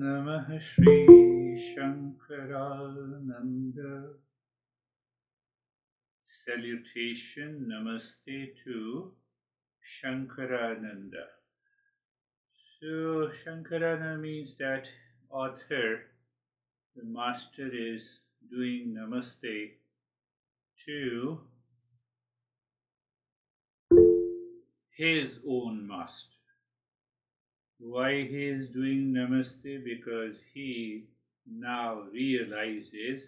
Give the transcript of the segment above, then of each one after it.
Namah Shri Shankarananda. Salutation, Namaste to Shankarananda. So, Shankarananda means that author, the master, is doing Namaste to his own master. Why he is doing Namaste? Because he now realizes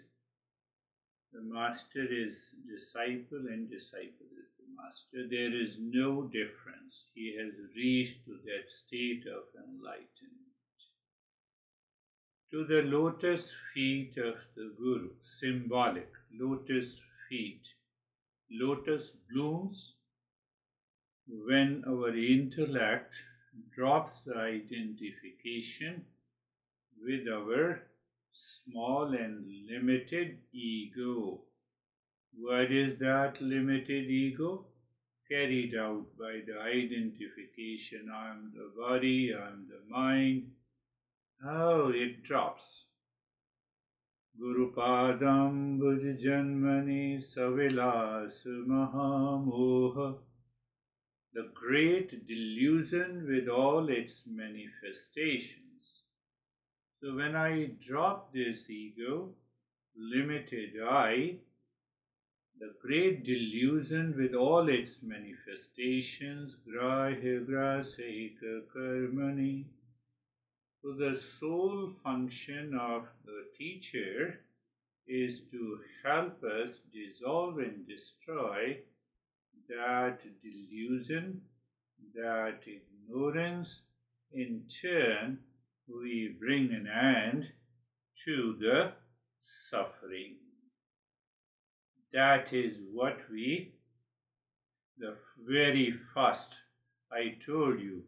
the master is disciple and disciple is the master. There is no difference. He has reached to that state of enlightenment. To the lotus feet of the Guru, symbolic lotus feet. Lotus blooms when our intellect drops the identification with our small and limited ego. What is that limited ego? Carried out by the identification, I am the body, I am the mind. Oh, it drops. Guru Padam Bhuj Janmani Savilas Mahamoha. The great delusion with all its manifestations. So when I drop this ego, limited I, the great delusion with all its manifestations, grahya grasika karmani. So the sole function of the teacher is to help us dissolve and destroy that delusion, that ignorance. In turn, we bring an end to the suffering. That is what the very first, I told you,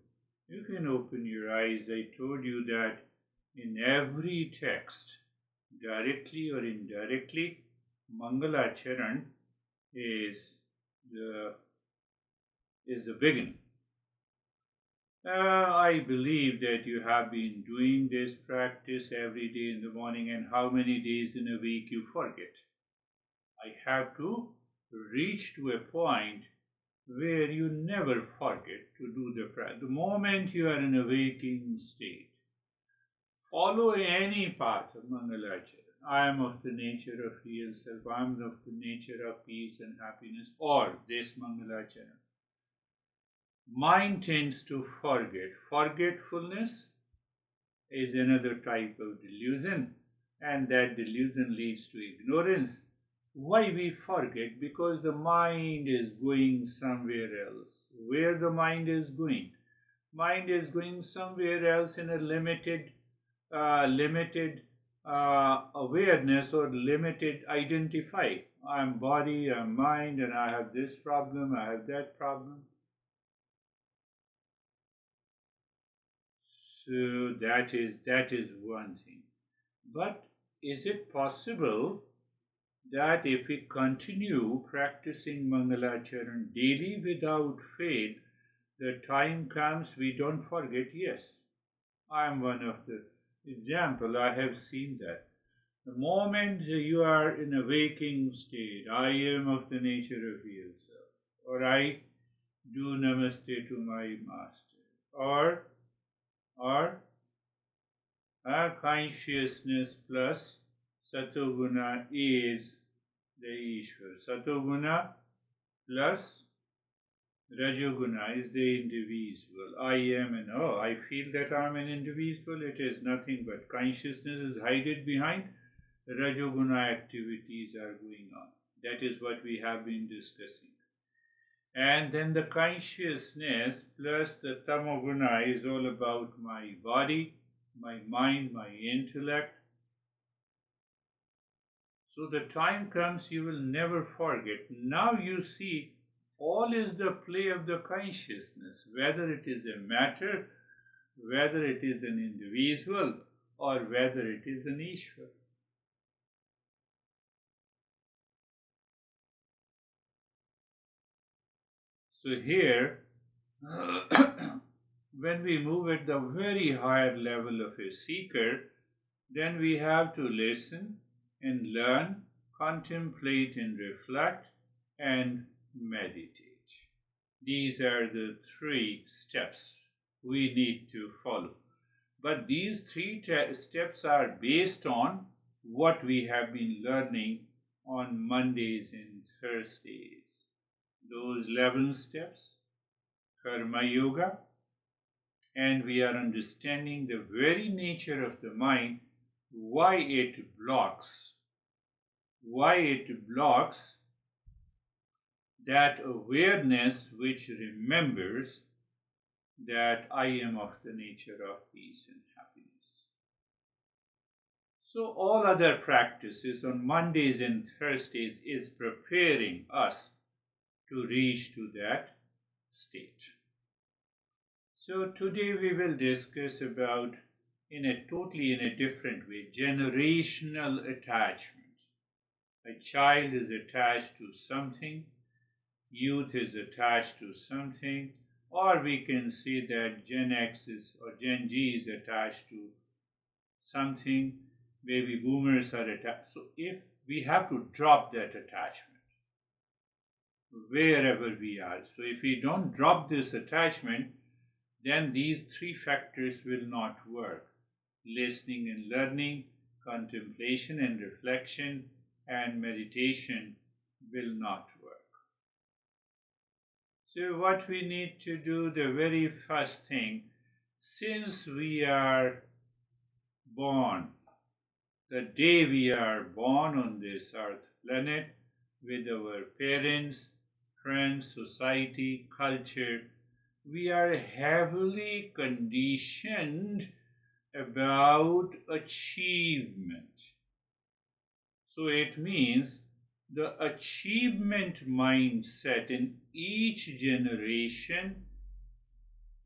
you can open your eyes, I told you that in every text, directly or indirectly, Mangalacharan is the beginning. I believe that you have been doing this practice every day in the morning, and how many days in a week you forget. I have to reach to a point where you never forget to do the practice. The moment you are in a waking state, follow any path of Mangalacharya. I am of the nature of real self, I am of the nature of peace and happiness, or this Mangalacharya. Mind tends to forget. Forgetfulness is another type of delusion, and that delusion leads to ignorance. Why we forget? Because the mind is going somewhere else. Where the mind is going? Mind is going somewhere else in a limited awareness or limited identify. I am body, I am mind, and I have this problem, I have that problem. So that is one thing. But is it possible that if we continue practicing Mangalacharan daily without fail, the time comes we don't forget? Yes, I am one of the example. I have seen that. The moment you are in a waking state, I am of the nature of real self, or I do namaste to my master, or our consciousness plus satoguna is the Ishwar. Satoguna plus Rajoguna is the individual. I am and I feel that I am an individual. It is nothing but consciousness is hidden behind. Rajoguna activities are going on. That is what we have been discussing. And then the consciousness plus the tamoguna is all about my body, my mind, my intellect. So the time comes you will never forget. Now you see, all is the play of the consciousness, whether it is a matter, whether it is an individual, or whether it is an Ishwar. So here, when we move at the very higher level of a seeker, then we have to listen and learn, contemplate and reflect, and meditate. These are the three steps we need to follow. But these three steps are based on what we have been learning on Mondays and Thursdays. Those 11 steps, Karma Yoga, and we are understanding the very nature of the mind, why it blocks that awareness which remembers that I am of the nature of peace and happiness. So all other practices on Mondays and Thursdays is preparing us to reach to that state. So today we will discuss about in a different way, generational attachment. A child is attached to something, youth is attached to something, or we can say that Gen X or Gen Z is attached to something, baby boomers are attached. So if we have to drop that attachment wherever we are. So if we don't drop this attachment, then these three factors will not work. Listening and learning, contemplation and reflection, and meditation will not work. So what we need to do, the very first thing, since we are born, the day we are born on this earth planet, with our parents, friends, society, culture, we are heavily conditioned about achievement. So it means the achievement mindset in each generation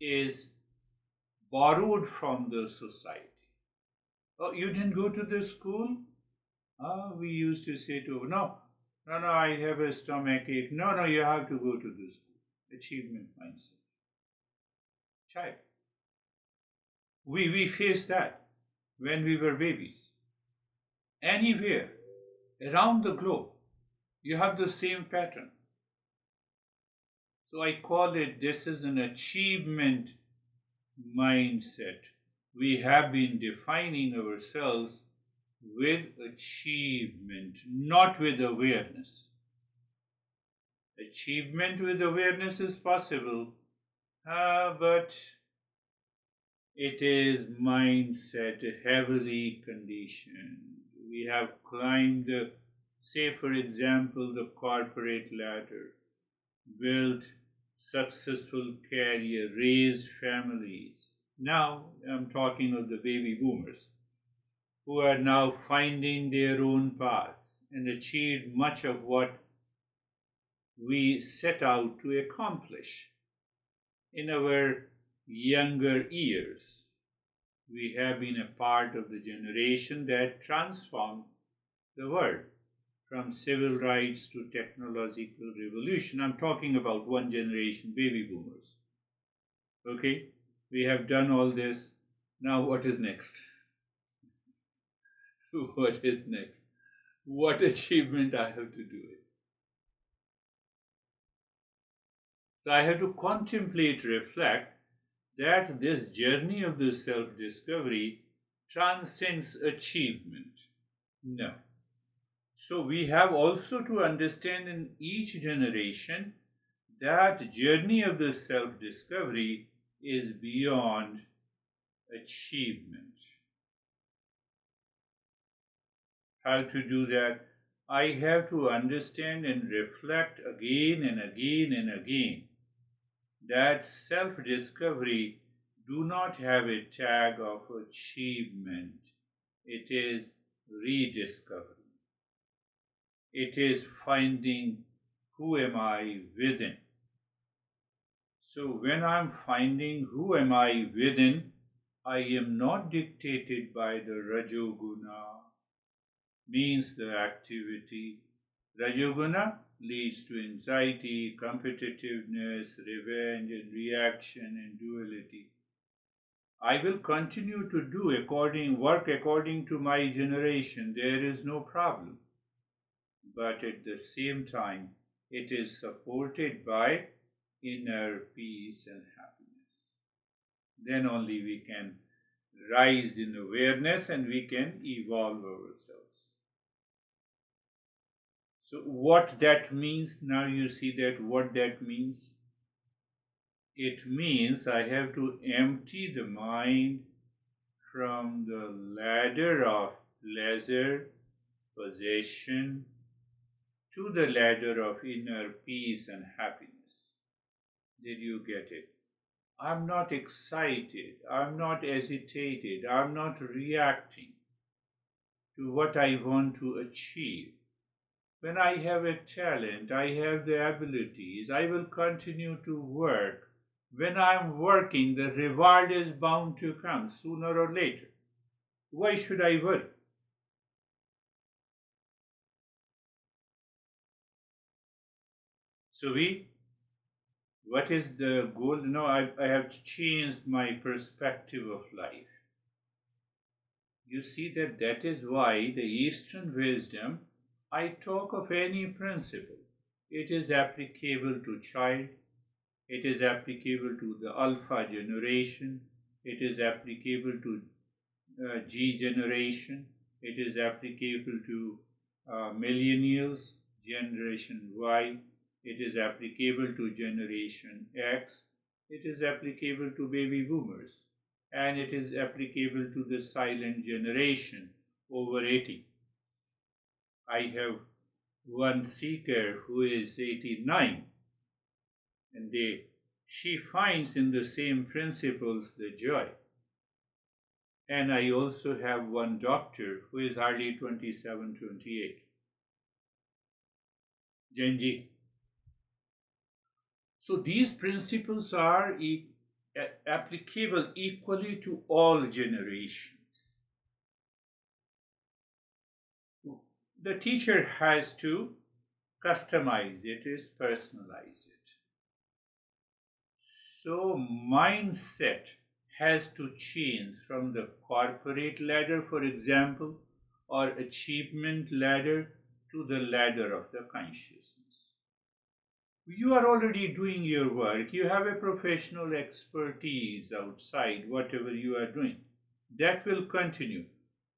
is borrowed from the society. Oh, you didn't go to the school? We used to say to, no, I have a stomach ache. No, you have to go to the school. Achievement mindset. Child. We faced that when we were babies. Anywhere around the globe, you have the same pattern. So I call it, this is an achievement mindset. We have been defining ourselves with achievement, not with awareness. Achievement with awareness is possible, but it is mindset heavily conditioned. We have climbed, say for example, the corporate ladder, built successful career, raised families. Now I'm talking of the baby boomers who are now finding their own path and achieved much of what we set out to accomplish in our younger years. We have been a part of the generation that transformed the world from civil rights to technological revolution. I'm talking about one generation, baby boomers. Okay, we have done all this. Now what is next? What is next? What achievement I have to do it? So I have to contemplate, reflect that this journey of the self-discovery transcends achievement. No. So we have also to understand in each generation that journey of the self-discovery is beyond achievement. How to do that? I have to understand and reflect again and again and again that self-discovery do not have a tag of achievement. It is rediscovery. It is finding who am I within. So when I'm finding who am I within, I am not dictated by the Rajoguna, means the activity. Rajoguna leads to anxiety, competitiveness, revenge, and reaction and duality. I will continue to work according to my generation. There is no problem. But at the same time, it is supported by inner peace and happiness. Then only we can rise in awareness and we can evolve ourselves. So, what that means, now you see that what that means. It means I have to empty the mind from the ladder of pleasure, possession, to the ladder of inner peace and happiness. Did you get it? I'm not excited, I'm not agitated, I'm not reacting to what I want to achieve. When I have a talent, I have the abilities, I will continue to work. When I'm working, the reward is bound to come sooner or later. Why should I work? So what is the goal? No, I have changed my perspective of life. You see that is why the Eastern wisdom, I talk of any principle. It is applicable to child, it is applicable to the alpha generation, it is applicable to G generation, it is applicable to millennials, generation Y, it is applicable to generation X, it is applicable to baby boomers, and it is applicable to the silent generation over 80. I have one seeker who is 89, and she finds in the same principles the joy. And I also have one doctor who is hardly 27, 28. Genji. So these principles are applicable equally to all generations. The teacher has to customize it, is personalize it. So mindset has to change from the corporate ladder, for example, or achievement ladder to the ladder of the consciousness. You are already doing your work. You have a professional expertise outside whatever you are doing. That will continue,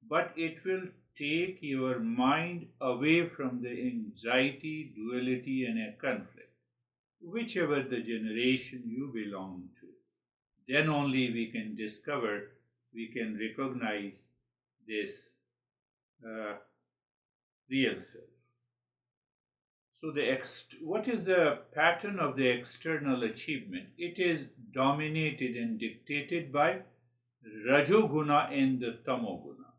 but it will take your mind away from the anxiety, duality, and a conflict, whichever the generation you belong to. Then only we can discover, we can recognize this real self. So what is the pattern of the external achievement? It is dominated and dictated by Rajoguna and the Tamoguna.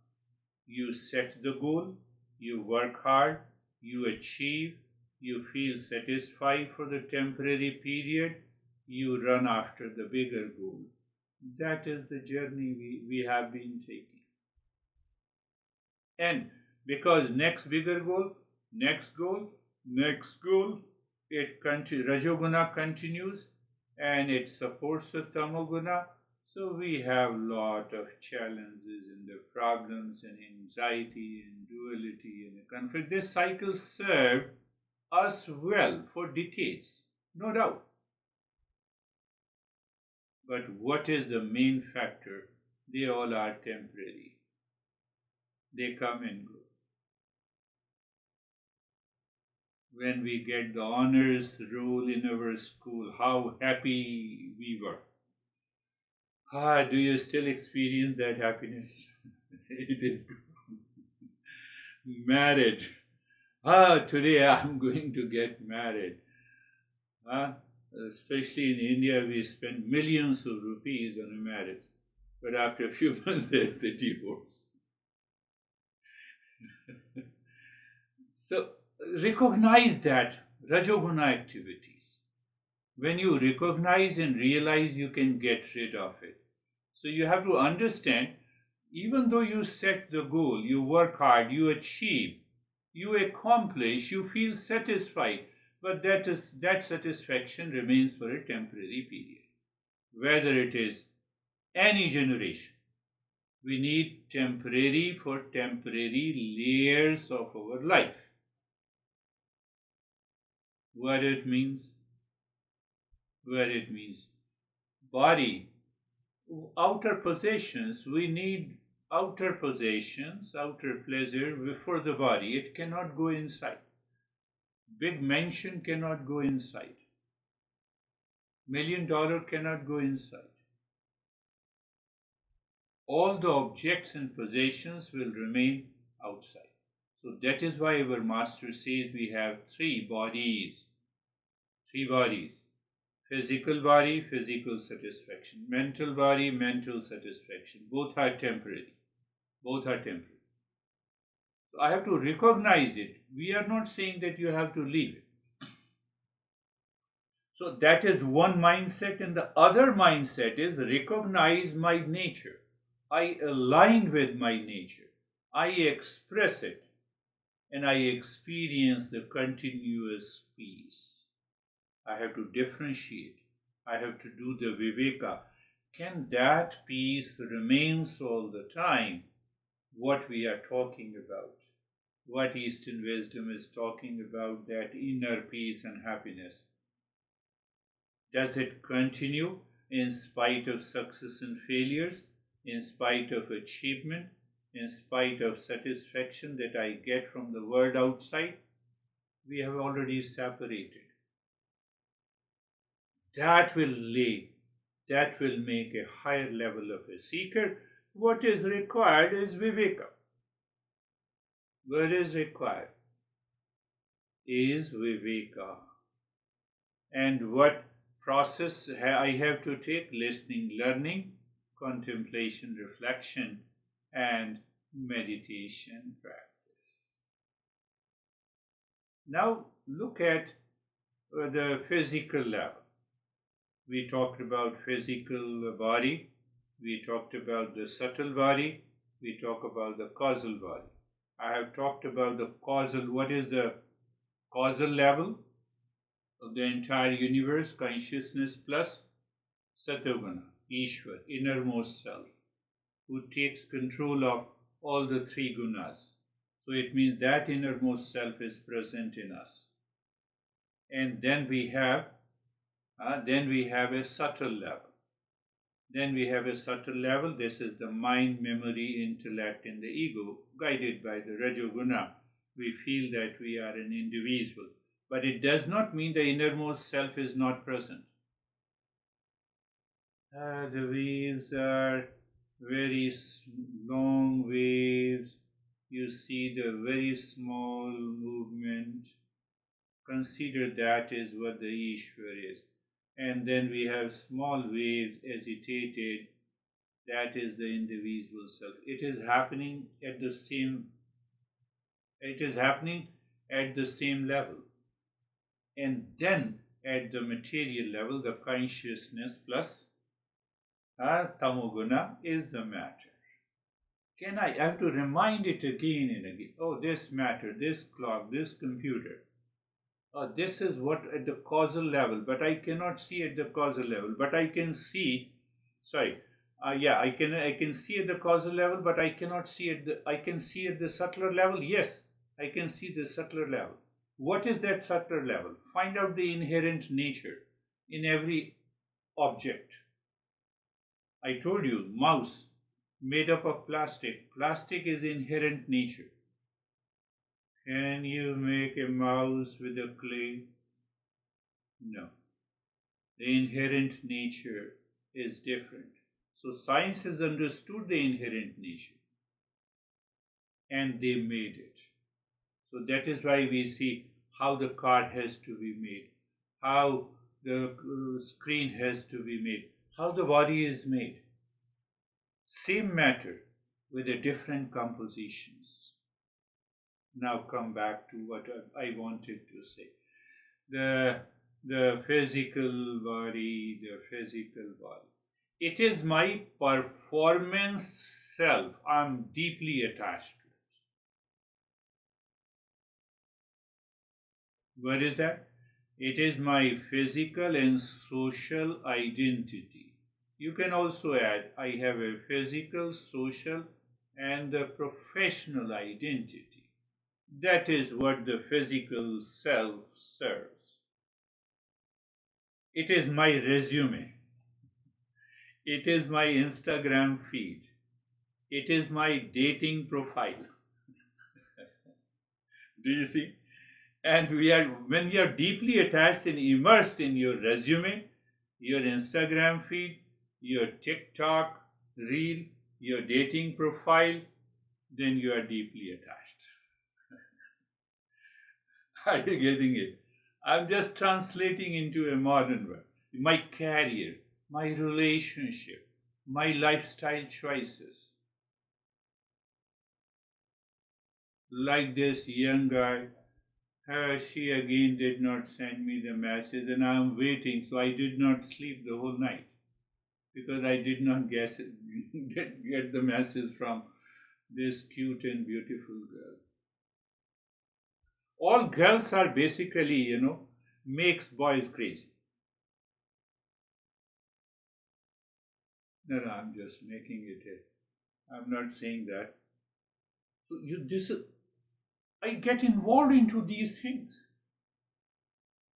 You set the goal, you work hard, you achieve, you feel satisfied for the temporary period, you run after the bigger goal. That is the journey we have been taking. And because next bigger goal, next goal, Rajoguna continues and it supports the Tamoguna. So we have lot of challenges and the problems and anxiety and duality and conflict. This cycle served us well for decades, no doubt. But what is the main factor? They all are temporary. They come and go. When we get the honors roll in our school, how happy we were. Do you still experience that happiness? It is good. Marriage. Today I'm going to get married. Especially in India, we spend millions of rupees on a marriage. But after a few months, there's a divorce. So recognize that Rajoguna activities. When you recognize and realize, you can get rid of it. So you have to understand, even though you set the goal, you work hard, you achieve, you accomplish, you feel satisfied, but that satisfaction remains for a temporary period. Whether it is any generation. We need temporary for temporary layers of our life. What it means? What it means? Body, outer possessions. We need outer possessions, outer pleasure for the body. It cannot go inside. Big mansion cannot go inside. $1,000,000 cannot go inside. All the objects and possessions will remain outside. So that is why our master says we have three bodies. Three bodies. Physical body, physical satisfaction. Mental body, mental satisfaction. Both are temporary. Both are temporary. So I have to recognize it. We are not saying that you have to leave it. So that is one mindset, and the other mindset is recognize my nature. I align with my nature. I express it, and I experience the continuous peace. I have to differentiate. I have to do the viveka. Can that peace remains all the time? What we are talking about, what Eastern wisdom is talking about, that inner peace and happiness. Does it continue in spite of success and failures, in spite of achievement, in spite of satisfaction that I get from the world outside? We have already separated. That will make a higher level of a seeker. What is required is viveka. What is required is viveka. And what process I have to take? Listening, learning, contemplation, reflection, and meditation practice. Now look at the physical level. We talked about physical body, we talked about the subtle body, we talk about the causal body. I have talked about the causal. What is the causal level of the entire universe? Consciousness plus Satoguna, Ishwar, innermost self, who takes control of all the three gunas. So it means that innermost self is present in us. And then we have a subtle level. This is the mind, memory, intellect, and the ego, guided by the Rajoguna. We feel that we are an individual. But it does not mean the innermost self is not present. The waves are very long waves. You see the very small movement. Consider that is what the Ishwar is. And then we have small waves agitated. That is the individual self. It is happening at the same level. And then at the material level, the consciousness plus tamoguna is the matter. I have to remind it again and again. Oh, this matter, this clock, this computer. This is what at the causal level, but I cannot see at the causal level. But I can see. I can see at the causal level, but I cannot see I can see at the subtler level. Yes, I can see the subtler level. What is that subtler level? Find out the inherent nature in every object. I told you, mouse made up of plastic. Plastic is inherent nature. Can you make a mouse with a clay? No. The inherent nature is different. So science has understood the inherent nature and they made it. So that is why we see how the card has to be made, how the screen has to be made, how the body is made. Same matter with the different compositions. Now come back to what I wanted to say. The physical body. It is my performance self. I'm deeply attached to it. What is that? It is my physical and social identity. You can also add, I have a physical, social, and the professional identity. That is what the physical self serves. It is my resume. It is my Instagram feed. It is my dating profile. Do you see? And when we are deeply attached and immersed in your resume, your Instagram feed, your TikTok reel, your dating profile, then you are deeply attached. Are you getting it? I'm just translating into a modern word. My career, my relationship, my lifestyle choices. Like this young guy, she again did not send me the message, and I'm waiting, so I did not sleep the whole night because I did not get the message from this cute and beautiful girl. All girls are basically, makes boys crazy. No, I'm just making it I'm not saying that. So I get involved into these things.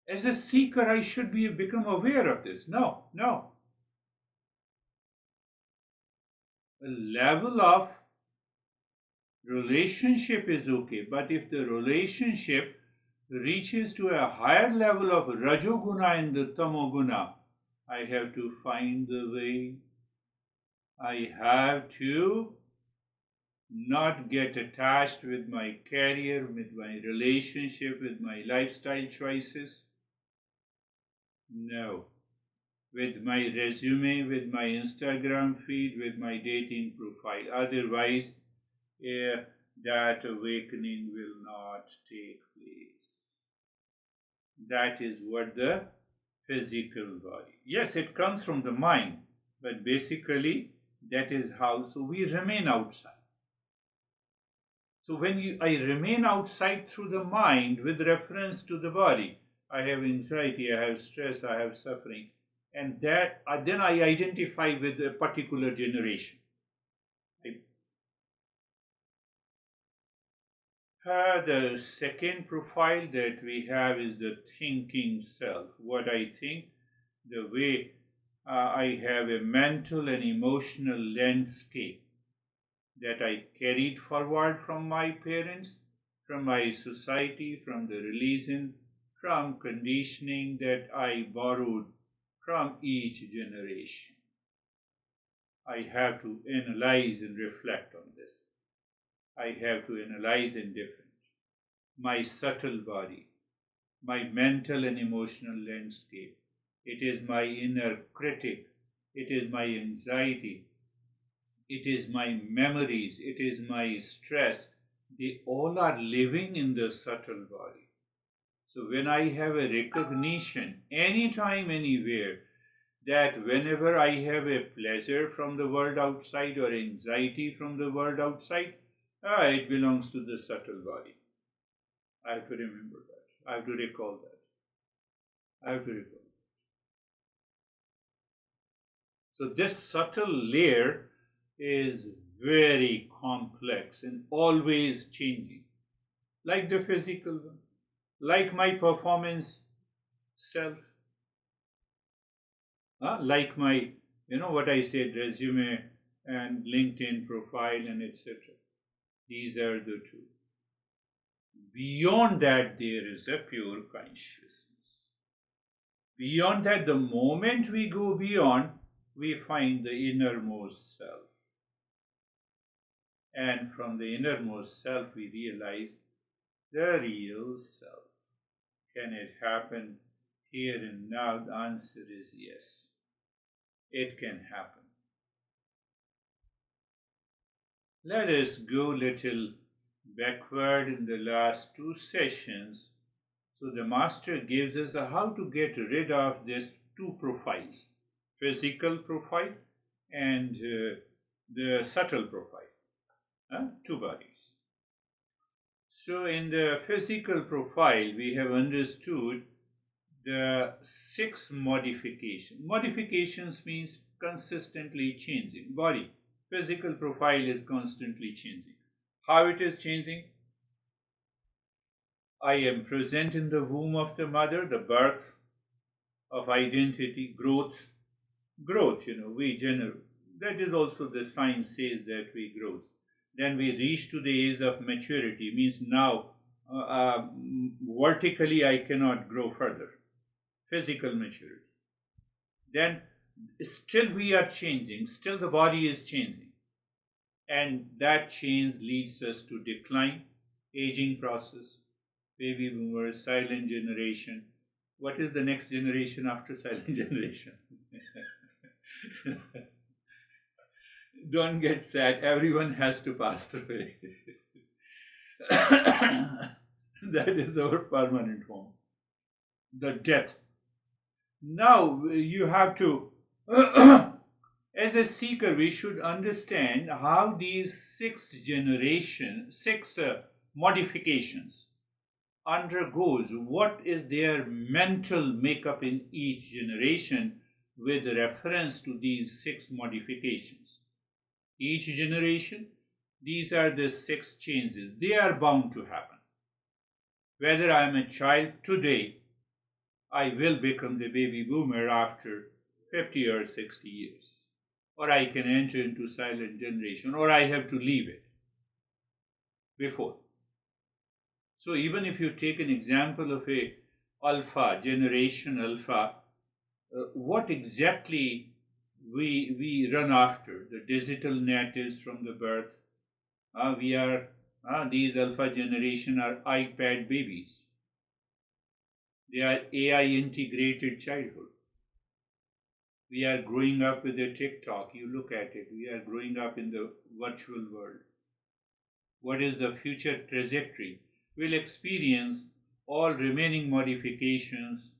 As a seeker, I should become aware of this. No, no. A level of relationship is okay, but if the relationship reaches to a higher level of rajoguna and the tamoguna, I have to find the way. I have to not get attached with my career, with my relationship, with my lifestyle choices. No. With my resume, with my Instagram feed, with my dating profile. Otherwise, that awakening will not take place. That is what the physical body. Yes, it comes from the mind, but basically that is how. So we remain outside. So when I remain outside through the mind with reference to the body, I have anxiety, I have stress, I have suffering, and that then I identify with a particular generation. The second profile that we have is the thinking self. What I think, the way I have a mental and emotional landscape that I carried forward from my parents, from my society, from the religion, from conditioning that I borrowed from each generation. I have to analyze and reflect on this. I have to analyze and different. My subtle body, my mental and emotional landscape. It is my inner critic. It is my anxiety. It is my memories. It is my stress. They all are living in the subtle body. So when I have a recognition, anytime, anywhere, that whenever I have a pleasure from the world outside or anxiety from the world outside, it belongs to the subtle body. I have to remember that. I have to recall that. I have to recall. So this subtle layer is very complex and always changing, like the physical one, like my performance self, like my, what I said, resume and LinkedIn profile and etc. These are the two. Beyond that, there is a pure consciousness. Beyond that, the moment we go beyond, we find the innermost self. And from the innermost self, we realize the real self. Can it happen here and now? The answer is yes. It can happen. Let us go little backward in the last two sessions. So the master gives us how to get rid of these two profiles, physical profile and the subtle profile, two bodies. So in the physical profile, we have understood the 6 modifications. Modifications means consistently changing. Body, physical profile is constantly changing. How it is changing? I am present in the womb of the mother, the birth of identity, growth, we generate. That is also the science says that we grow. Then we reach to the age of maturity, means now vertically I cannot grow further, physical maturity. Then still we are changing, still the body is changing. And that change leads us to decline, aging process, baby boomers, silent generation. What is the next generation after silent generation? Don't get sad, everyone has to pass through it. That is our permanent home. The death. Now you have to, as a seeker, we should understand how these six modifications undergoes. What is their mental makeup in each generation with reference to these six modifications. Each generation, these are the six changes. They are bound to happen. Whether I am a child today, I will become the baby boomer after 50 or 60 years. Or I can enter into silent generation, or I have to leave it before. So even if you take an example of a alpha, generation alpha, what exactly we run after? The digital natives from the birth. These alpha generation are iPad babies. They are AI integrated childhood. We are growing up with a TikTok. You look at it. We are growing up in the virtual world. What is the future trajectory? We'll experience all remaining modifications.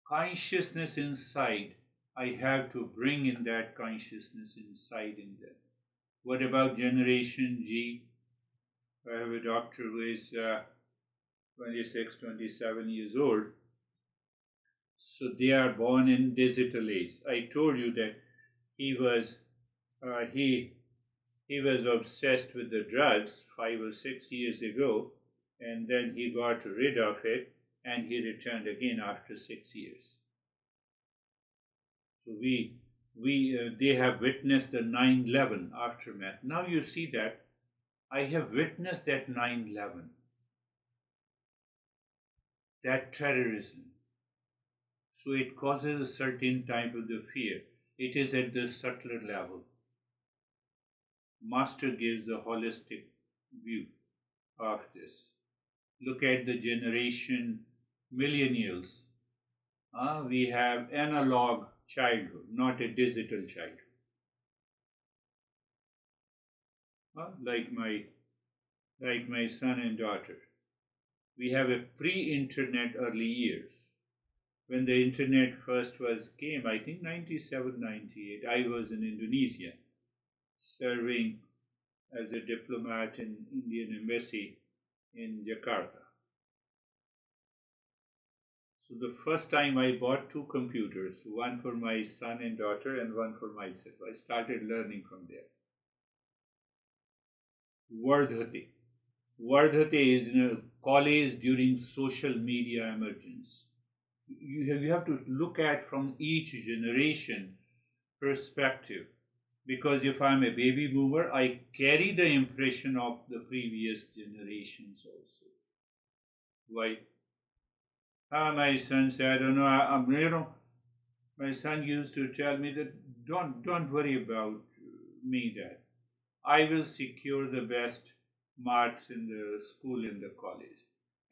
Consciousness inside. I have to bring in that consciousness inside in them. What about Generation G? I have a doctor who is 26, 27 years old. So they are born in digital age. I told you that he was obsessed with the drugs 5 or 6 years ago, and then he got rid of it, and he returned again after 6 years. So they have witnessed the 9/11 aftermath. Now you see that I have witnessed that 9/11, that terrorism. So it causes a certain type of the fear. It is at the subtler level. Master gives the holistic view of this. Look at the generation millennials. We have analog childhood, not a digital childhood. Like my son and daughter. We have a pre-internet early years. When the internet first came, I think 97, 98, I was in Indonesia serving as a diplomat in Indian embassy in Jakarta. So the first time I bought 2 computers, one for my son and daughter and one for myself. I started learning from there. Vardhate. Vardhate is in a college during social media emergence. You have to look at from each generation perspective, because if I'm a baby boomer, I carry the impression of the previous generations also. Why? My son said, I don't know. My son used to tell me that don't worry about me, Dad. I will secure the best marks in the school, in the college.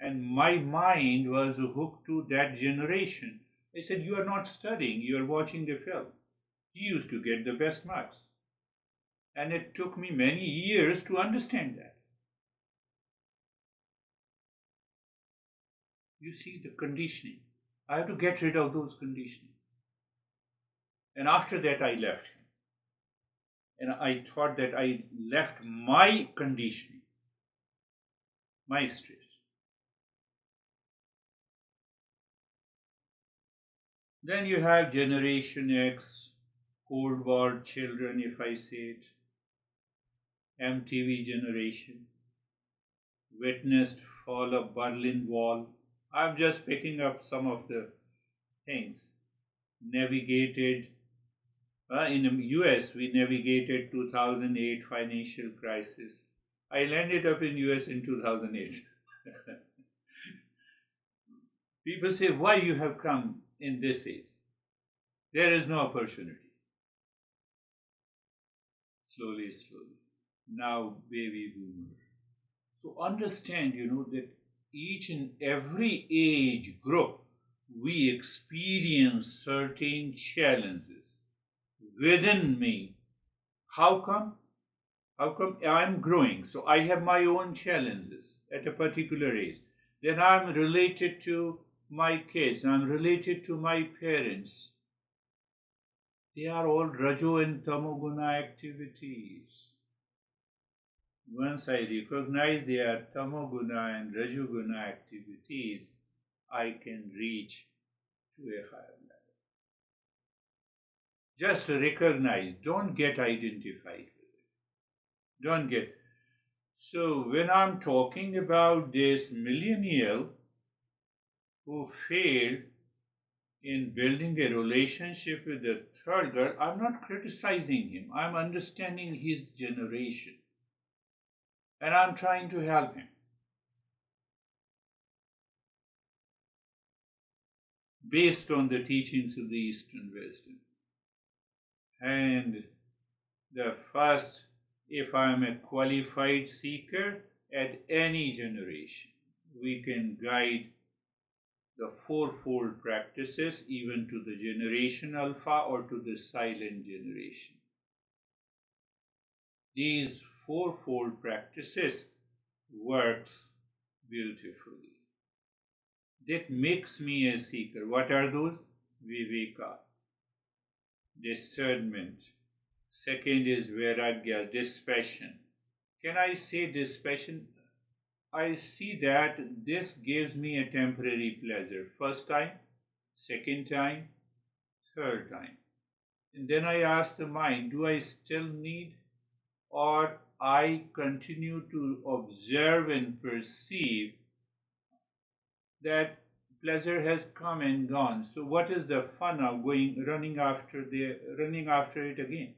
And my mind was hooked to that generation. I said, you are not studying, you are watching the film. He used to get the best marks. And it took me many years to understand that. You see the conditioning. I have to get rid of those conditioning. And after that, I left him. And I thought that I left my conditioning, my stress. Then you have Generation X, Cold War children, if I say it, MTV generation, witnessed fall of Berlin Wall. I'm just picking up some of the things. Navigated, in the US, we navigated 2008 financial crisis. I landed up in US in 2008. People say, why you have come in this age? There is no opportunity. Slowly, slowly. Now, baby boomer. So understand, that each and every age group, we experience certain challenges within me. How come? How come I'm growing? So I have my own challenges at a particular age. Then I'm related to my kids, I'm related to my parents. They are all Rajo and Tamoguna activities. Once I recognize they are Tamoguna and Rajoguna activities, I can reach to a higher level. Just recognize, don't get identified with it. Don't get. So, when I'm talking about this millennial who failed in building a relationship with the third girl, I'm not criticizing him. I'm understanding his generation. And I'm trying to help him. Based on the teachings of the Eastern wisdom. And the first, if I'm a qualified seeker at any generation, we can guide the fourfold practices even to the generation alpha or to the silent generation. These fourfold practices works beautifully. That makes me a seeker. What are those? Viveka, discernment. Second is vairagya, dispassion. Can I say dispassion? I see that this gives me a temporary pleasure. First time, second time, third time. And then I ask the mind, do I still need, or I continue to observe and perceive that pleasure has come and gone. So what is the fun of running after it again?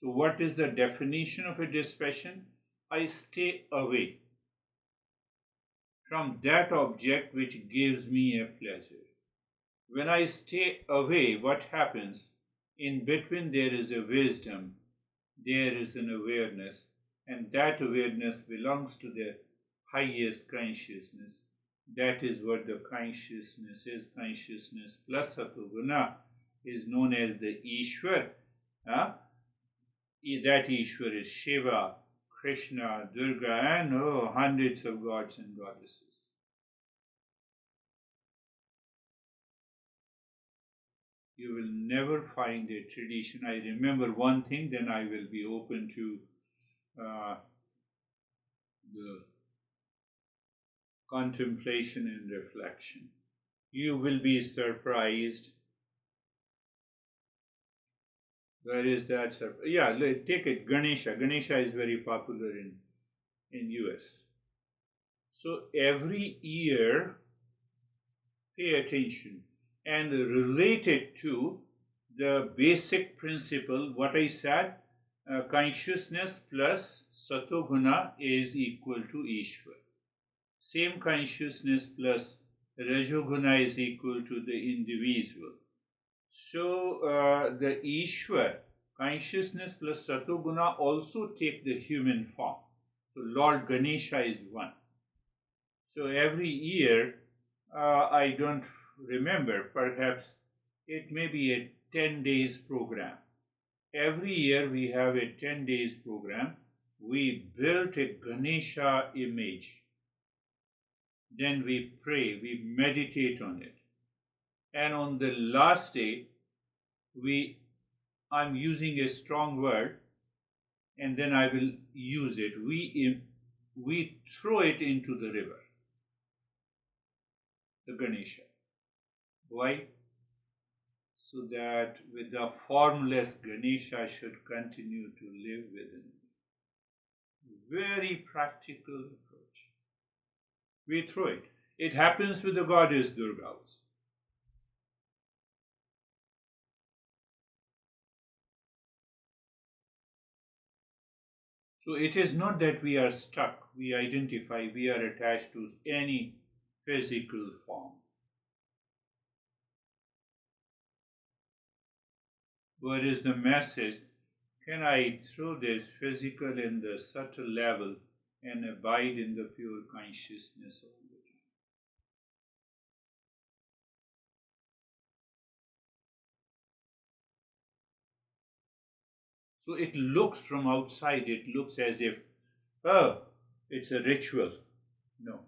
So what is the definition of a dispassion? I stay away from that object which gives me a pleasure. When I stay away, what happens? In between there is a wisdom, there is an awareness, and that awareness belongs to the highest consciousness. That is what the consciousness is. Consciousness plus Satoguna is known as the Ishwar. That Ishwar is Shiva, Krishna, Durga, and hundreds of gods and goddesses. You will never find a tradition. I remember one thing, then I will be open to the contemplation and reflection. You will be surprised. Where is that? Yeah, take it. Ganesha. Ganesha is very popular in US. So every year, pay attention and relate it to the basic principle. What I said, consciousness plus Satoguna is equal to Ishwar. Same consciousness plus Rajoguna is equal to the individual. So the Ishwar, consciousness plus Satoguna also take the human form. So Lord Ganesha is one. So every year, I don't remember, perhaps it may be a 10 days program. Every year we have a 10 days program. We built a Ganesha image. Then we pray, we meditate on it. And on the last day, I'm using a strong word, and then I will use it. We throw it into the river, the Ganesha. Why? so that with the formless Ganesha should continue to live within me. Very practical approach. We throw it. It happens with the goddess Durga also. So it is not that we are stuck, we identify, we are attached to any physical form. What is the message? Can I throw this physical in the subtle level and abide in the pure consciousness all the time? So it looks from outside, it looks as if, oh, it's a ritual. No.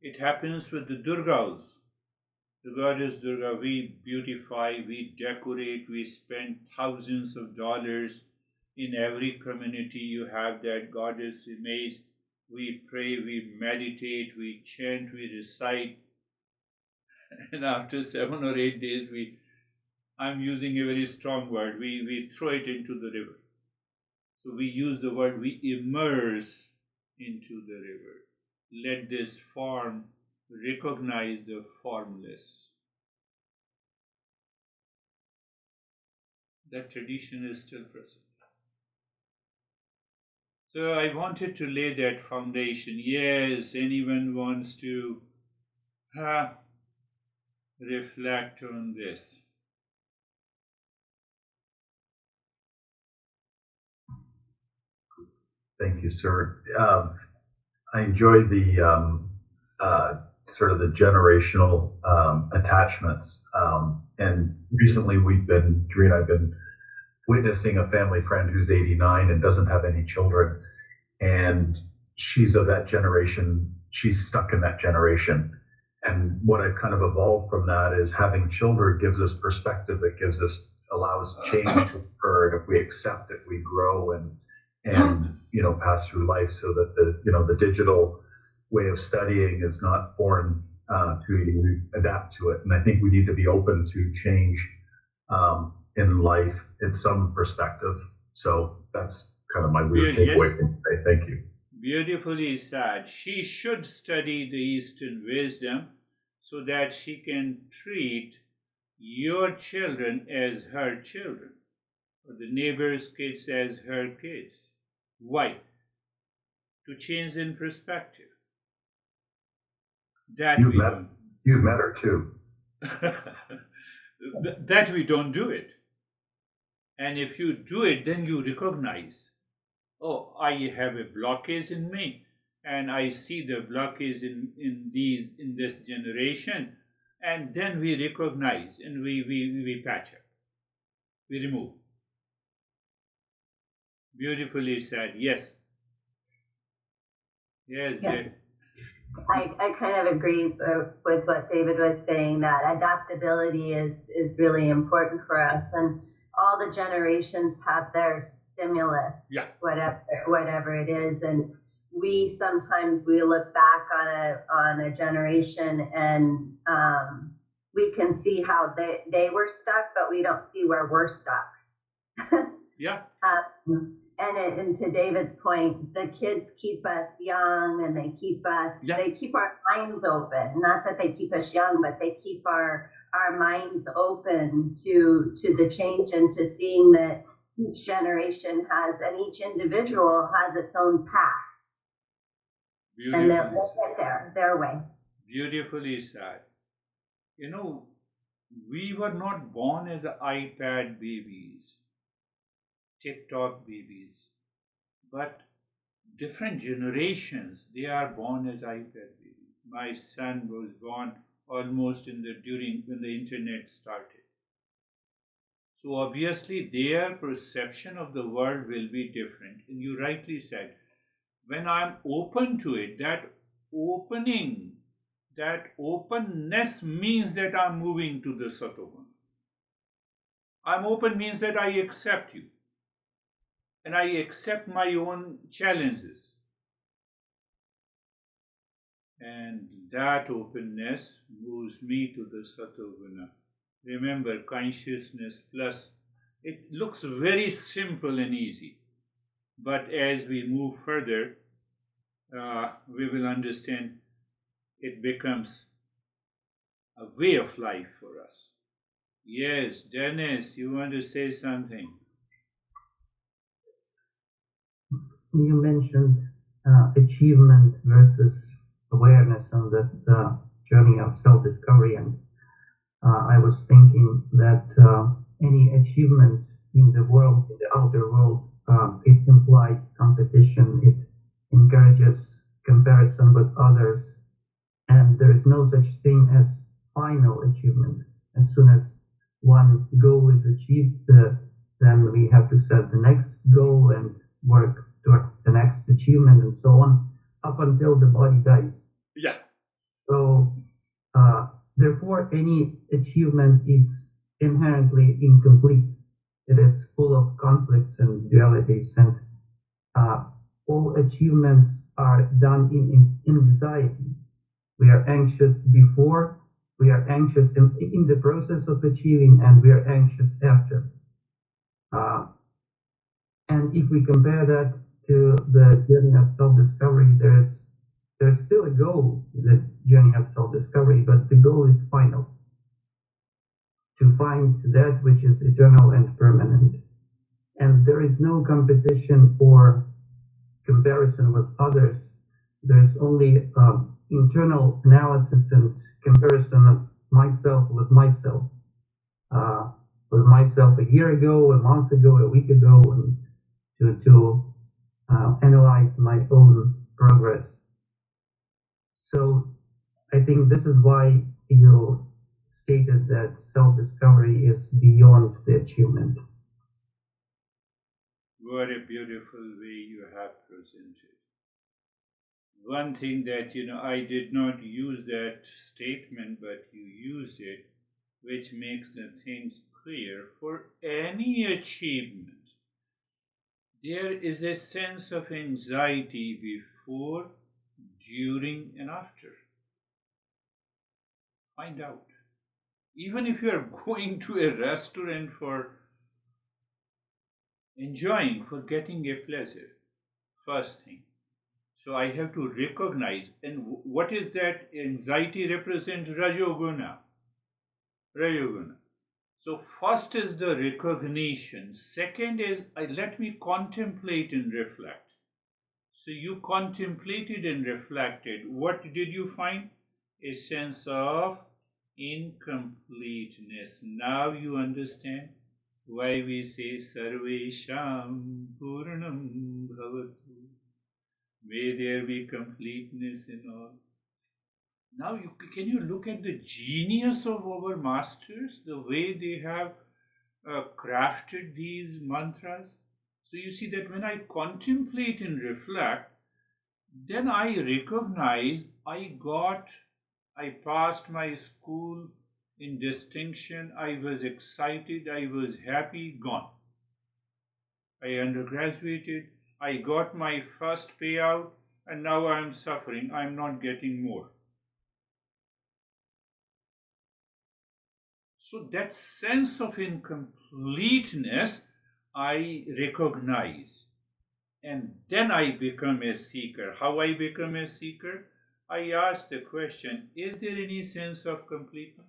It happens with the Durgas. The goddess Durga, we beautify, we decorate, we spend thousands of dollars. In every community, you have that goddess image. We pray, we meditate, we chant, we recite. And after 7 or 8 days, I'm using a very strong word, we throw it into the river. So we use the word, we immerse into the river. Let this form recognize the formless. That tradition is still present. So I wanted to lay that foundation. Yes, anyone wants to reflect on this. Thank you, sir. I enjoy the sort of the generational attachments. And recently, Doreen and I've been witnessing a family friend who's 89 and doesn't have any children, and she's of that generation. She's stuck in that generation. And what I've kind of evolved from that is having children gives us perspective. It allows change to occur, and if we accept it, we grow and pass through life, so that the digital way of studying is not foreign to you. We adapt to it, and I think we need to be open to change in life in some perspective. So that's kind of my weird takeaway from today. Thank you. Beautifully said. She should study the Eastern wisdom so that she can treat your children as her children, or the neighbor's kids as her kids. Why? To change in perspective. That we don't. You've met her too. That we don't do it. And if you do it, then you recognize, oh, I have a blockage in me, and I see the blockage in this generation, and then we recognize and we patch up, we remove. Beautifully said. Yes. Yes. Yeah. I kind of agree with what David was saying, that adaptability is really important for us, and all the generations have their stimulus, whatever it is, and we sometimes look back on a generation and we can see how they were stuck, but we don't see where we're stuck. Yeah. And to David's point, the kids keep us young, and they keep our minds open. Not that they keep us young, but they keep our minds open to the change, and to seeing that each generation and each individual has its own path. And they'll get their way. Beautifully said. We were not born as iPad babies, TikTok babies, but different generations, they are born as iPad babies. My son was born almost when the internet started. So obviously their perception of the world will be different. And you rightly said, when I'm open to it, that openness means that I'm moving to the Sattva. I'm open means that I accept you, and I accept my own challenges. And that openness moves me to the Sattva. Remember, consciousness plus, it looks very simple and easy. But as we move further, we will understand it becomes a way of life for us. Yes, Dennis, you want to say something? You mentioned achievement versus awareness on that journey of self-discovery, and I was thinking that any achievement in the world, in the outer world, it implies competition. It encourages comparison with others, and there is no such thing as final achievement. As soon as one goal is achieved, then we have to set the next goal and work toward the next achievement, and so on, up until the body dies. Yeah. So, therefore, any achievement is inherently incomplete. It is full of conflicts and dualities, and all achievements are done in anxiety. We are anxious before, we are anxious in the process of achieving, and we are anxious after. And if we compare that to the journey of self-discovery, there's still a goal, the journey of self-discovery, but the goal is final. To find that which is eternal and permanent. And there is no competition or comparison with others. There's only internal analysis and comparison of myself with myself. With myself a year ago, a month ago, a week ago, and to analyze my own progress. So I think this is why you stated that self-discovery is beyond the achievement. What a beautiful way you have presented. One thing that, I did not use that statement, but you used it, which makes the things clear. For any achievement, there is a sense of anxiety before, during, and after. Find out. Even if you are going to a restaurant for enjoying, for getting a pleasure, first thing. So I have to recognize, and what is that anxiety represent? Rajoguna. Rajoguna. So first is the recognition. Second is, let me contemplate and reflect. So you contemplated and reflected. What did you find? A sense of incompleteness. Now you understand why we say Sarvesham Purnam Bhavatu. May there be completeness in all. Now, can you look at the genius of our masters, the way they have crafted these mantras? So you see that when I contemplate and reflect, then I recognize I passed my school in distinction, I was excited, I was happy, gone. I undergraduated, I got my first payout, and now I am suffering, I am not getting more. So that sense of incompleteness I recognize, and then I become a seeker. How I become a seeker? I ask the question, is there any sense of completeness?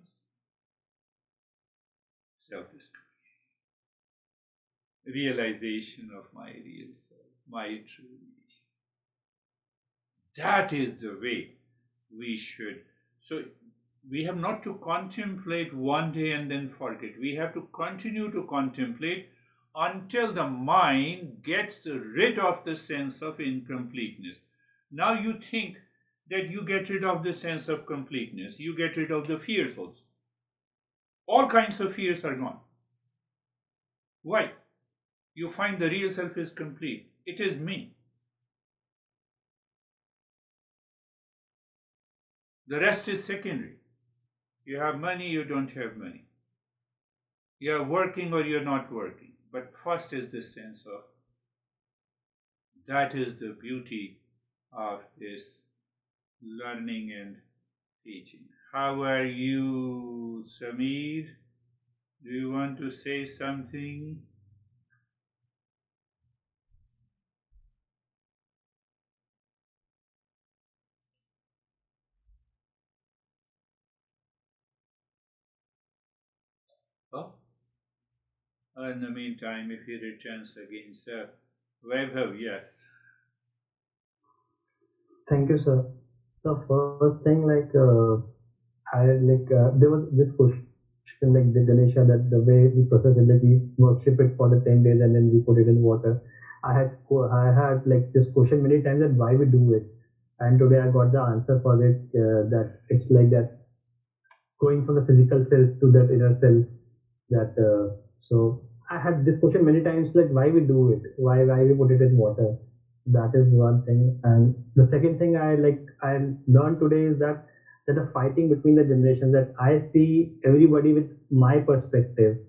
Self-discovery. Realization of my real self, my true nature. That is the way we should. So we have not to contemplate one day and then forget. We have to continue to contemplate until the mind gets rid of the sense of incompleteness. Now you think that you get rid of the sense of completeness. You get rid of the fears also. All kinds of fears are gone. Why? You find the real self is complete. It is me. The rest is secondary. You have money, you don't have money. You are working or you're not working. But first is the sense of, that is the beauty of this learning and teaching. How are you, Samir? Do you want to say something? Oh, in the meantime, if he returns again, sir. Vaibhav, yes. Thank you, sir. The first thing, there was this question, like the Ganesha, that the way we process it, like we worship it for the 10 days and then we put it in water. I had like this question many times that why we do it, and today I got the answer for it. That it's like that going from the physical self to that inner self. That so I had this question many times, like why we do it, why we put it in water. That is one thing, and the second thing I learned today is that the fighting between the generations, that I see everybody with my perspective,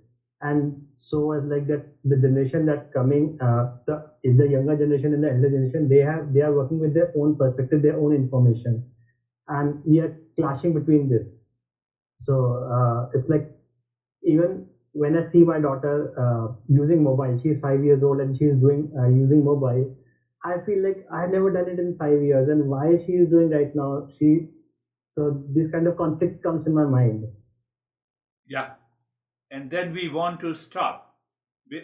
and so as like that the generation that coming, the younger generation and the elder generation, they are working with their own perspective, their own information, and we are clashing between this. So it's like, even when I see my daughter using mobile, she's 5 years old and she's doing using mobile. I feel like I never done it in 5 years, and why she is doing right now. So these kind of conflicts comes in my mind. Yeah. And then we want to stop.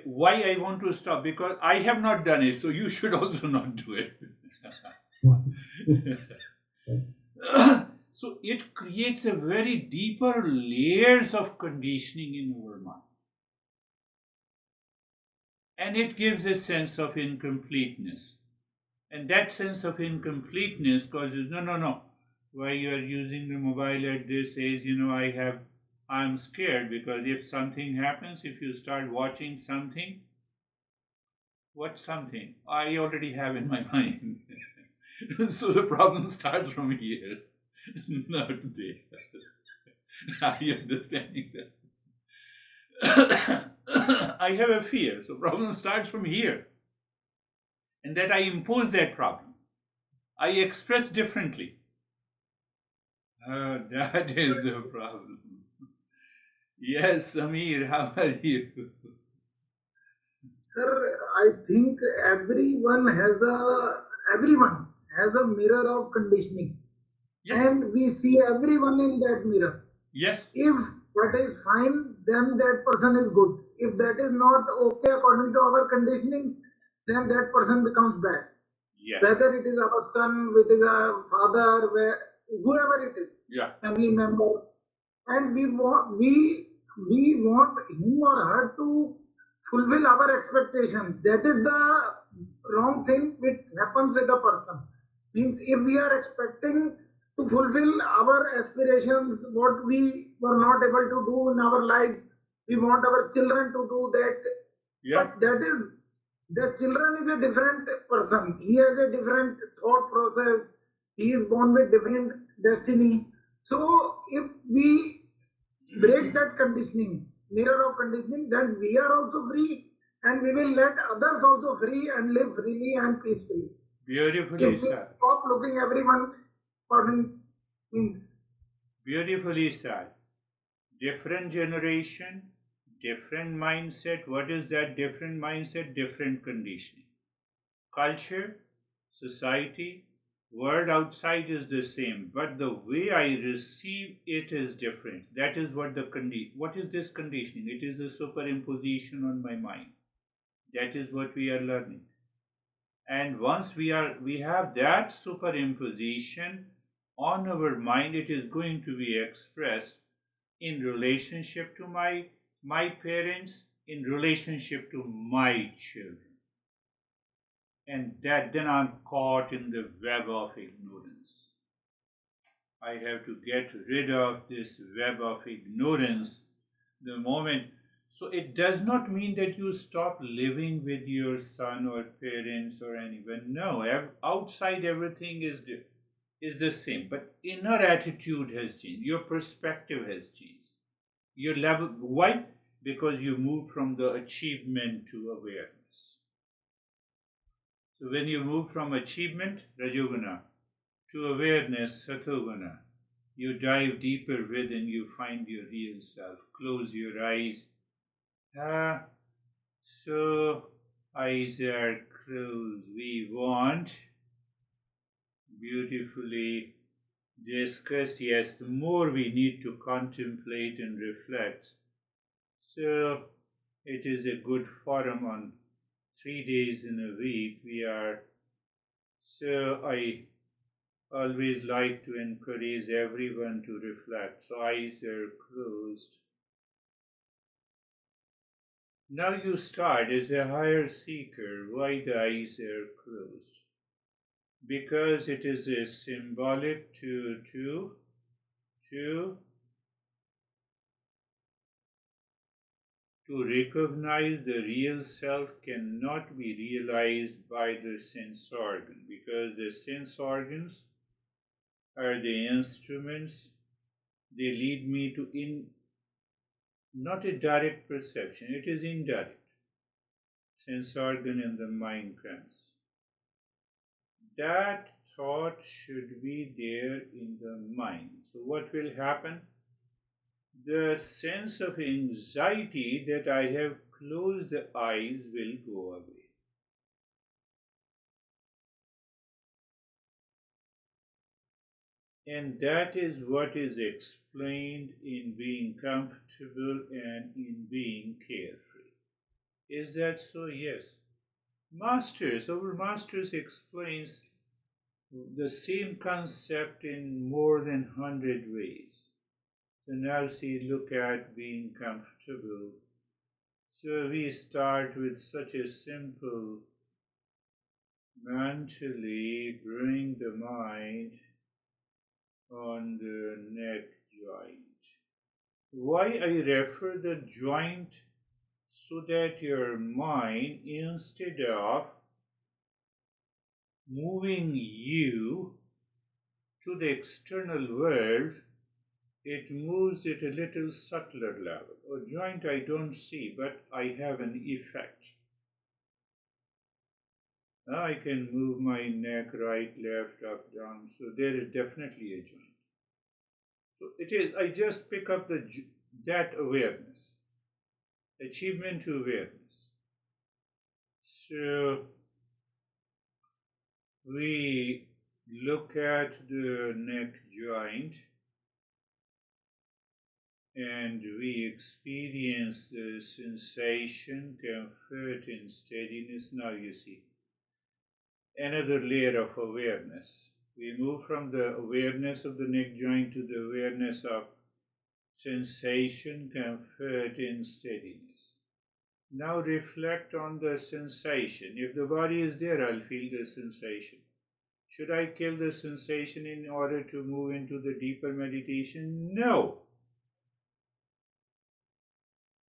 Why I want to stop? Because I have not done it, so you should also not do it. So it creates a very deeper layers of conditioning in our mind. And it gives a sense of incompleteness. And that sense of incompleteness causes, no. Why you are using the mobile at this age, I'm scared because if something happens, if you start watching something, what something? I already have in my mind. So the problem starts from here, not there. Are you understanding that? I have a fear, so problem starts from here. And that I impose that problem. I express differently. That is the problem. Yes, Samir, how are you? Sir, I think everyone has a mirror of conditioning, Yes. and we see everyone in that mirror. Yes. If that is fine, then that person is good. If that is not okay according to our conditionings, then that person becomes bad. Yes. Whether it is our son, it is a father, whoever it is, Yeah. family member, and we want him or her to fulfill our expectations. That is the wrong thing which happens with the person. Means if we are expecting to fulfill our aspirations, what we were not able to do in our lives, we want our children to do that. Yeah. But the children is a different person. He has a different thought process. He is born with different destiny. So if we break that conditioning, mirror of conditioning, then we are also free, and we will let others also free and live freely and peacefully. Beautifully If we said. stop looking everyone according means. Beautifully said. Different generation, different mindset. What is that different mindset? Different conditioning. Culture, society, world outside is the same, but the way I receive it is different. That is what what is this conditioning? It is the superimposition on my mind. That is what we are learning. And once we have that superimposition on our mind, it is going to be expressed in relationship to my parents, in relationship to my children. And that then I'm caught in the web of ignorance. I have to get rid of this web of ignorance the moment. So it does not mean that you stop living with your son or parents or anyone. No, outside everything is the same, but inner attitude has changed. Your perspective has changed. Your level. Why? Because you moved from the achievement to awareness. So when you move from achievement, Rajoguna, to awareness, Satoguna, you dive deeper within, you find your real self. Close your eyes, Uh, so, eyes are closed. We want beautifully discussed. Yes, the more we need to contemplate and reflect. So, it is a good forum on 3 days in a week. I always like to encourage everyone to reflect. So, eyes are closed. Now you start as a higher seeker. Why the eyes are closed? Because it is a symbolic to to recognize the real self cannot be realized by the sense organ, because the sense organs are the instruments. They lead me to not a direct perception, it is indirect. Sense organ and the mind comes. That thought should be there in the mind. So what will happen? The sense of anxiety that I have closed the eyes will go away. And that is what is explained in being comfortable and in being carefree. Is that so? Yes. Our masters explains the same concept in more than 100 ways. So now see, look at being comfortable. So we start with such a simple mentally bring the mind on the neck joint. Why I refer the joint? So that your mind, instead of moving you to the external world, it moves at a little subtler level. A joint I don't see, but I have an effect. I can move my neck right, left, up, down, so there is definitely a joint. So it is, I just pick up that awareness, achievement to awareness. So we look at the neck joint and we experience the sensation, comfort, and steadiness. Now you see another layer of awareness. We move from the awareness of the neck joint to the awareness of sensation, comfort, and steadiness. Now reflect on the sensation. If the body is there, I'll feel the sensation. Should I kill the sensation in order to move into the deeper meditation? No.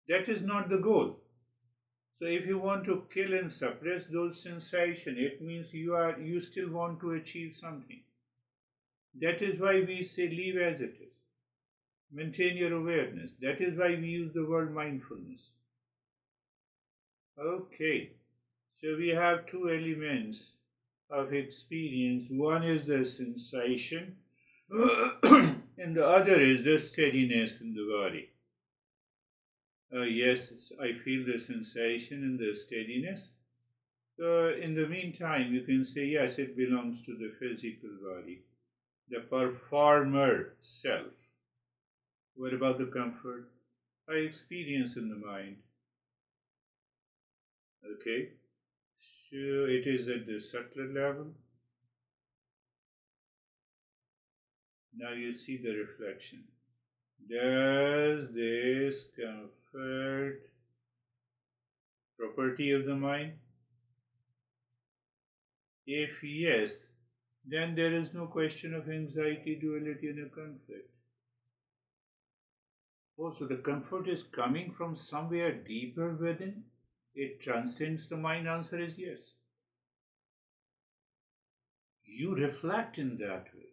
That is not the goal. So if you want to kill and suppress those sensations, it means you still want to achieve something. That is why we say leave as it is. Maintain your awareness. That is why we use the word mindfulness. Okay. So we have two elements of experience. One is the sensation, and the other is the steadiness in the body. Yes, I feel the sensation and the steadiness. So, in the meantime, you can say, yes, it belongs to the physical body, the performer self. What about the comfort? I experience in the mind. Okay, so it is at the subtler level. Now you see the reflection. Does this comfort property of the mind? If yes, then there is no question of anxiety, duality, and a conflict. Oh, so the comfort is coming from somewhere deeper within? It transcends the mind? Answer is yes. You reflect in that way.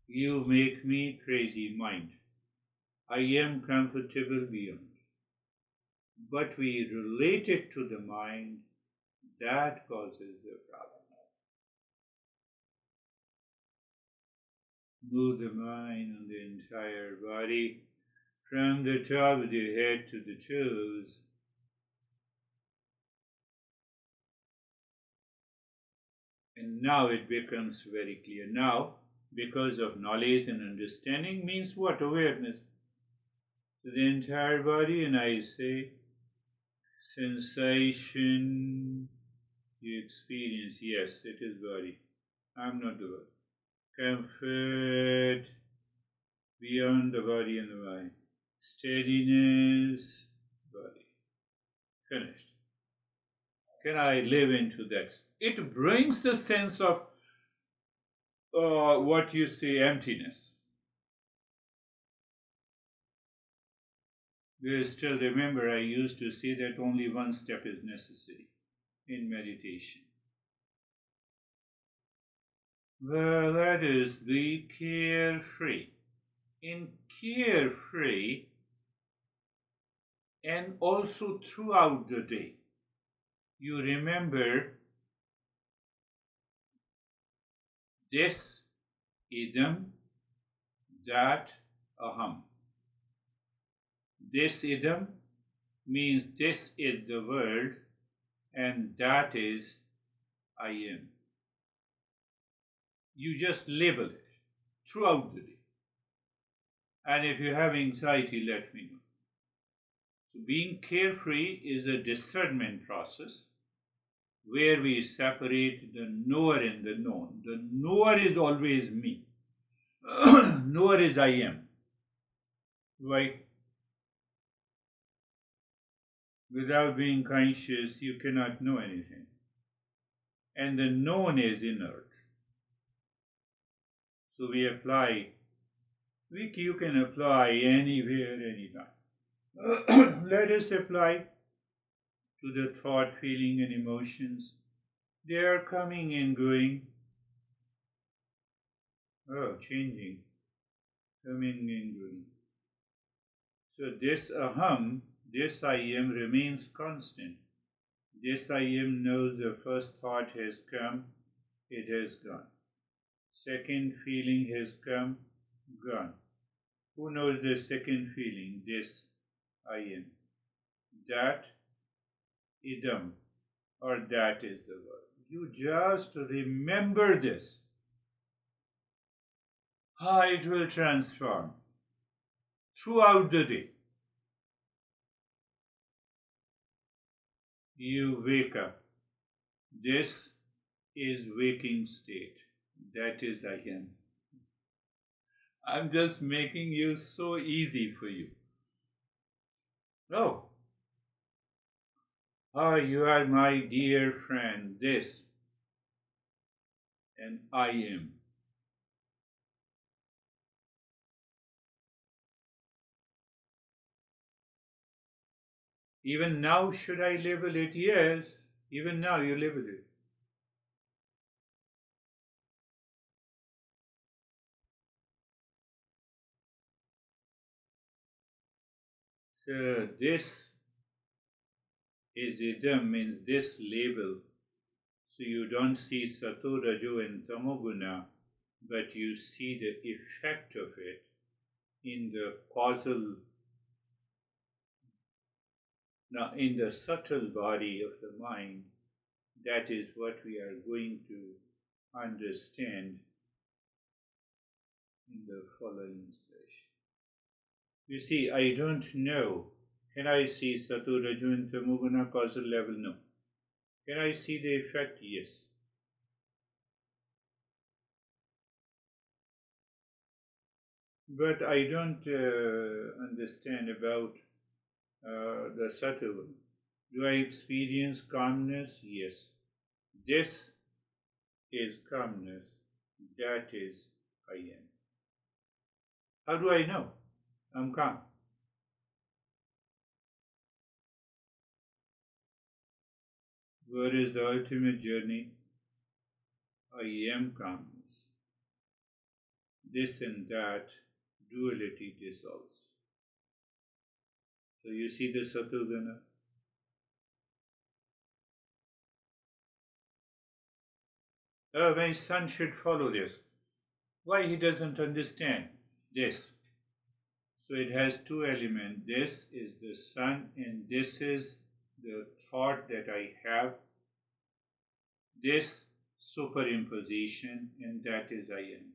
You make me crazy, mind. I am comfortable beyond. But we relate it to the mind, that causes the problem. Move the mind on the entire body. from the top of the head to the toes. And now it becomes very clear. Now, because of knowledge and understanding means what? Awareness. So the entire body, and I say, sensation, you experience, yes, it is body. I'm not the body. Comfort, beyond the body and the mind. Steadiness, body. Finished. Can I live into that? It brings the sense of what you say, emptiness. You still remember I used to say that only one step is necessary in meditation. Well, that is the carefree. In carefree, and also throughout the day, you remember this idam, that aham. This idam means this is the world, and that is I am. You just label it throughout the day. And if you have anxiety, let me know. So being carefree is a discernment process where we separate the knower and the known. The knower is always me. Knower is I am. Right? Without being conscious, you cannot know anything. And the known is inert. So we apply, you can apply anywhere, anytime. Let us apply to the thought, feeling, and emotions. They are coming and going. Changing. Coming and going. So this aham, this I am remains constant. This I am knows the first thought has come, it has gone. Second feeling has come, gone. Who knows the second feeling? This I am. That idam, or that is the word. You just remember this. How it will transform throughout the day. You wake up. This is waking state. That is I am. I'm just making you so easy for you. Oh, you are my dear friend. This, and I am. Even now, should I label it? Yes. Even now, you label it. So this is idam, means this label. So you don't see sato, rajo, and tamoguna, but you see the effect of it in the causal, now in the subtle body of the mind. That is what we are going to understand in the following session. You see, I don't know. Can I see Sato, Raju, and Tamoguna causal level? No. Can I see the effect? Yes. But I don't understand about the Sato one. Do I experience calmness? Yes. This is calmness. That is I am. How do I know I'm calm? Where is the ultimate journey? I am calmness. This and that duality dissolves. So you see the Satoguna. My son should follow this. Why he doesn't understand this? So it has two elements. This is the sun and this is the thought that I have. This superimposition, and that is I am.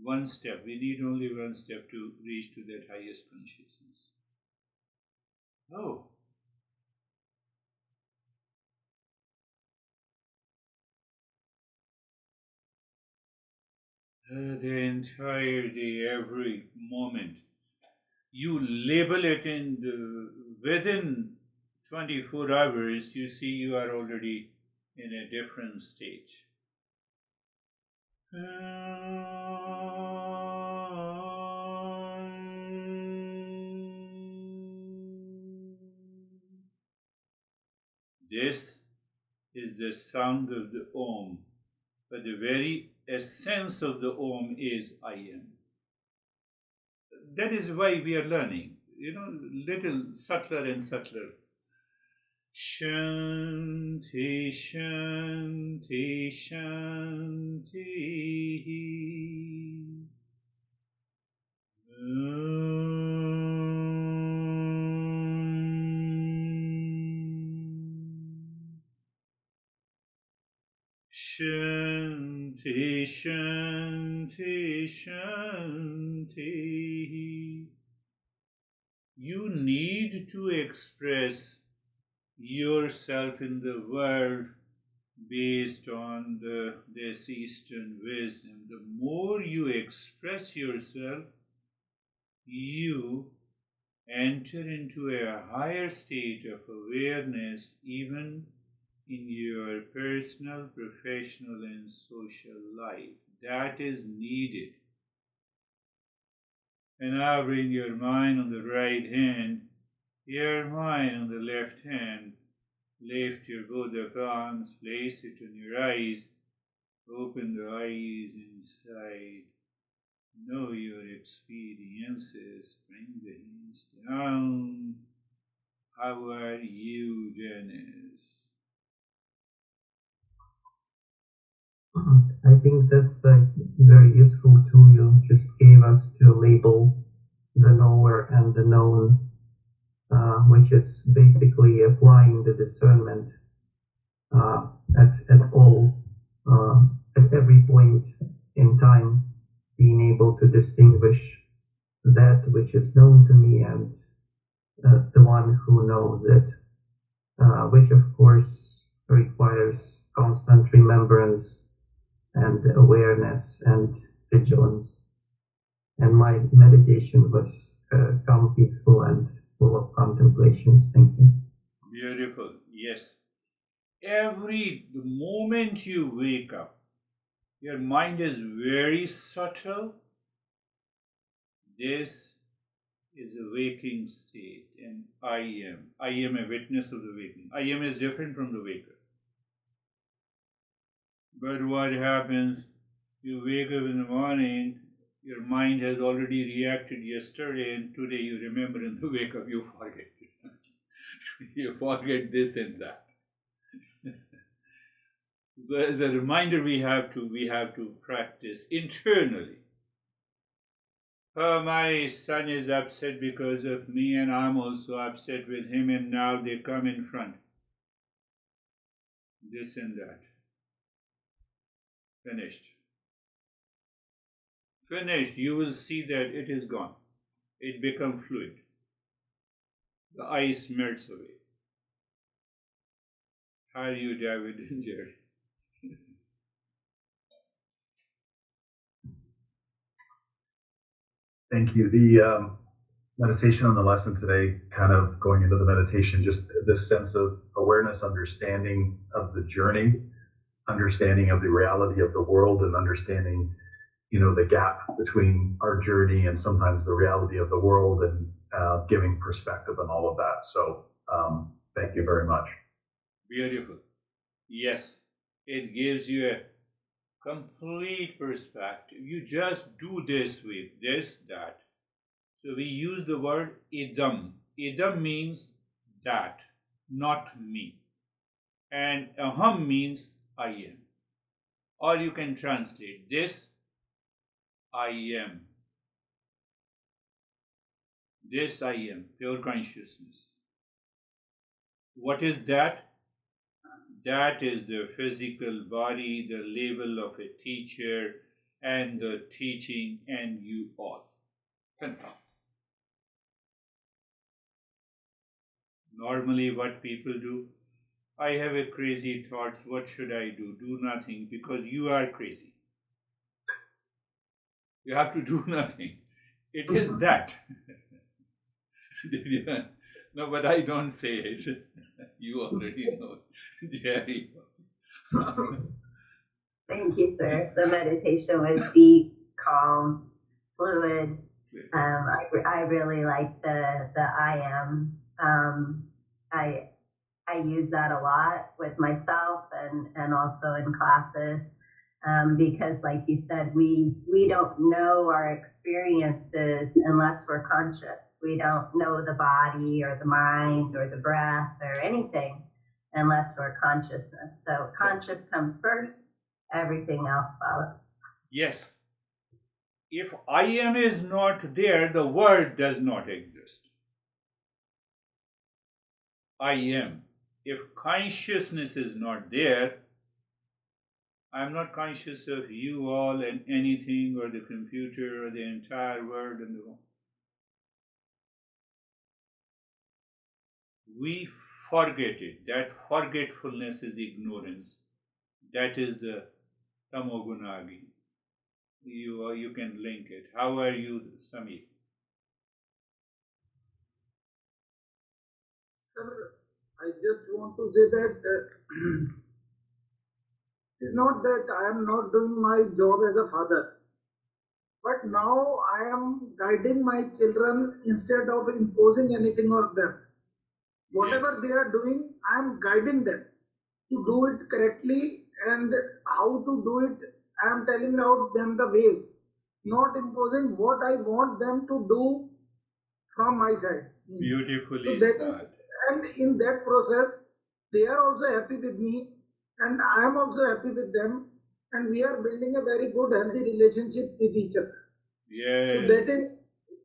One step. We need only one step to reach to that highest consciousness. Oh. The entire day, every moment. You label it within 24 hours, you see you are already in a different stage. This is the sound of the Om, but the very essence of the Om is I am. That is why we are learning, little subtler and subtler. Shanti, Shanti, Shanti. Shanti, Shanti, Shanti. You need to express yourself in the world based on this Eastern wisdom. The more you express yourself, you enter into a higher state of awareness, even in your personal, professional, and social life. That is needed. And now bring your mind on the right hand, your mind on the left hand. Lift your both of arms, place it on your eyes, open the eyes inside. Know your experiences, bring the hands down. How are you, Dennis? I think that's a very useful tool you just gave us to label the knower and the known, which is basically applying the discernment at all, at every point in time, being able to distinguish that which is known to me and the one who knows it, which of course requires constant remembrance and awareness and vigilance. And my meditation was calm, peaceful, and full of contemplations. Thank you. Beautiful, yes. The moment you wake up, your mind is very subtle. This is a waking state, and I am a witness of the waking. I am is different from the waker. But what happens, you wake up in the morning, your mind has already reacted yesterday, and today you remember in the wake up you forget. You forget this and that. So as a reminder, we have to practice internally. Oh, my son is upset because of me, and I'm also upset with him, and now they come in front. This and that. Finished. Finished. You will see that it is gone. It becomes fluid. The ice melts away. How are you, David and Jerry? Thank you. The meditation on the lesson today, kind of going into the meditation, just this sense of awareness, understanding of the journey, understanding of the reality of the world, and understanding, the gap between our journey and sometimes the reality of the world, and giving perspective and all of that. So thank you very much. Beautiful. Yes, it gives you a complete perspective. You just do this with this, that. So we use the word idam. Idam means that, not me. And aham means I am. Or you can translate this I am. This I am, pure consciousness. What is that? That is the physical body, the level of a teacher, and the teaching, and you all. Normally, what people do, I have a crazy thoughts, what should I do? Do nothing, because you are crazy. You have to do nothing. It is that. No, but I don't say it. You already know. Jerry. Thank you, sir. The meditation was deep, calm, fluid. I really like the I am. I use that a lot with myself and also in classes, because, like you said, we don't know our experiences unless we're conscious. We don't know the body or the mind or the breath or anything unless we're consciousness. So conscious comes first, everything else follows. Yes. If I am is not there, the word does not exist. I am. If consciousness is not there, I'm not conscious of you all and anything or the computer or the entire world and the world. We forget it. That forgetfulness is ignorance. That is the tamogunagi. You can link it. How are you, Samir? Sir, I just want to say that it's not that I am not doing my job as a father, but now I am guiding my children instead of imposing anything on them. Whatever they are doing, I am guiding them to do it correctly, and how to do it, I am telling out them the ways, not imposing what I want them to do from my side. Beautifully So that is, said. and in that process, they are also happy with me, and I am also happy with them, and we are building a very good, healthy relationship with each other. So that Yes. is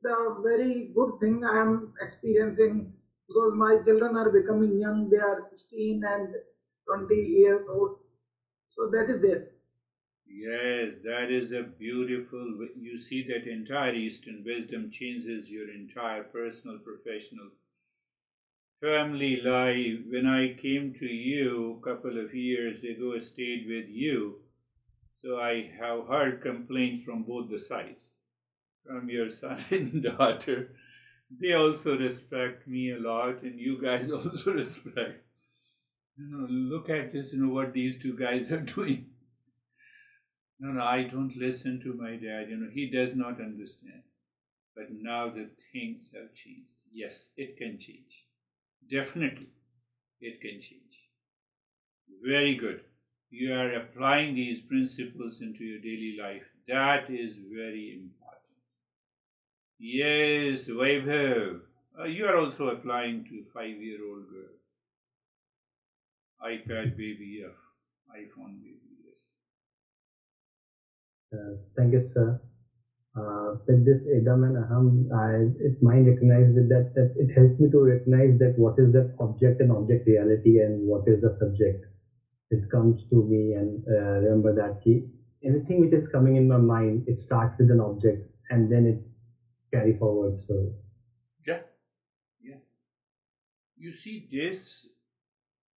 the very good thing I am experiencing, because my children are becoming young. They are 16 and 20 years old. So that is there. Yes, that is a beautiful. You see that entire Eastern wisdom changes your entire personal, professional, family life. When I came to you a couple of years ago, I stayed with you. So I have heard complaints from both the sides, from your son and daughter. They also respect me a lot, and you guys also respect. Look at this, what these two guys are doing. No, I don't listen to my dad. He does not understand. But now the things have changed. Yes, it can change. Definitely, it can change. Very good. You are applying these principles into your daily life. That is very important. Yes, Vaibhav. You are also applying to 5-year-old girl. iPad baby, yes. iPhone baby, yes. Thank you, sir. With this Idam and Aham, it mind recognized with that it helps me to recognize that what is that object and object reality and what is the subject. It comes to me and remember that key. Anything which is coming in my mind, it starts with an object and then it carry forward. So Yeah, yeah. You see this,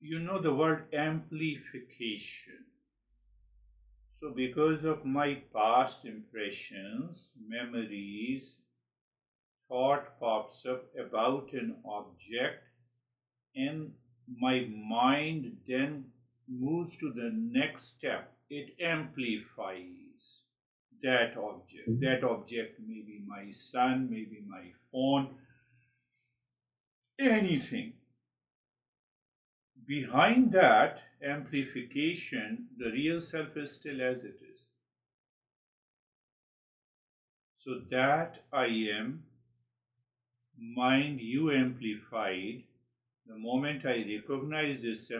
the word amplification. So, because of my past impressions, memories, thought pops up about an object, and my mind then moves to the next step. It amplifies that object. That object may be my son, maybe my phone, anything. Behind that amplification, the real self is still as it is. So that I am, mind you amplified, the moment I recognize this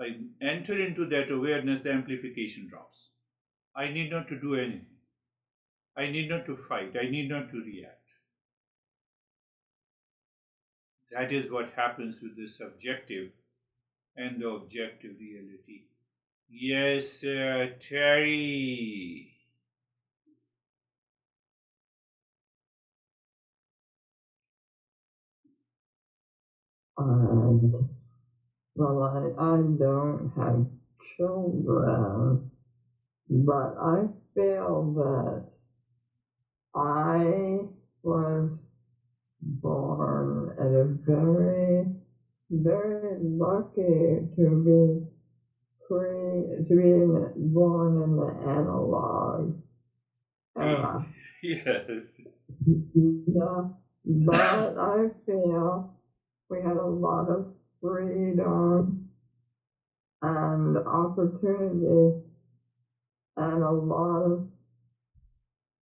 I enter into that awareness, the amplification drops. I need not to do anything. I need not to fight. I need not to react. That is what happens with the subjective and the objective reality. Yes, Terry. Well, I don't have children, but I feel that I was born at a very, very lucky to be born in the analog era. Yes. Yeah, but I feel we had a lot of freedom and opportunity and a lot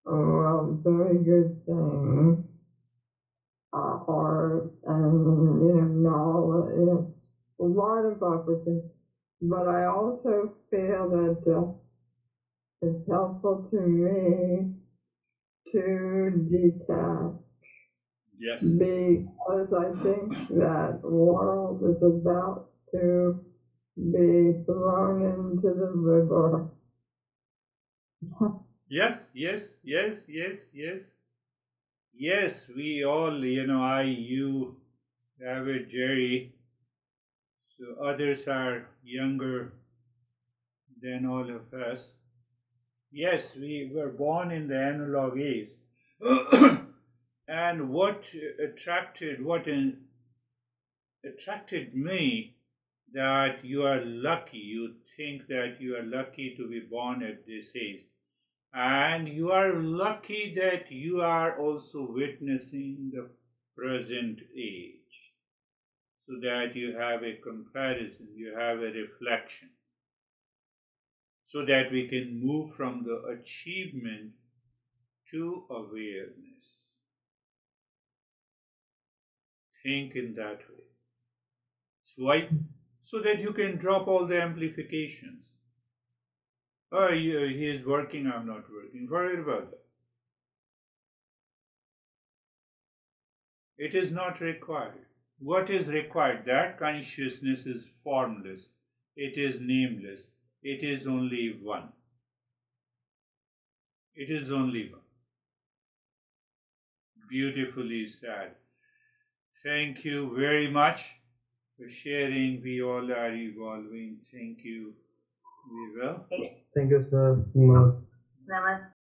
of very good things, art and knowledge, a lot of opportunity. But I also feel that it's helpful to me to detach. Yes. Because I think that world is about to be thrown into the river. Yes, yes, yes, yes, yes. Yes, we all, you, David, Jerry, so others are younger than all of us. Yes, we were born in the analog age. And what attracted me, that you are lucky, you think that you are lucky to be born at this age. And you are lucky that you are also witnessing the present age, so that you have a comparison, you have a reflection, so that we can move from the achievement to awareness. Think in that way. So, so that you can drop all the amplifications. Oh, he is working, I'm not working. Forget about that. It is not required. What is required? That consciousness is formless. It is nameless. It is only one. It is only one. Beautifully said. Thank you very much for sharing. We all are evolving. Thank you. We will. Thank you, sir. Namaste. Namaste.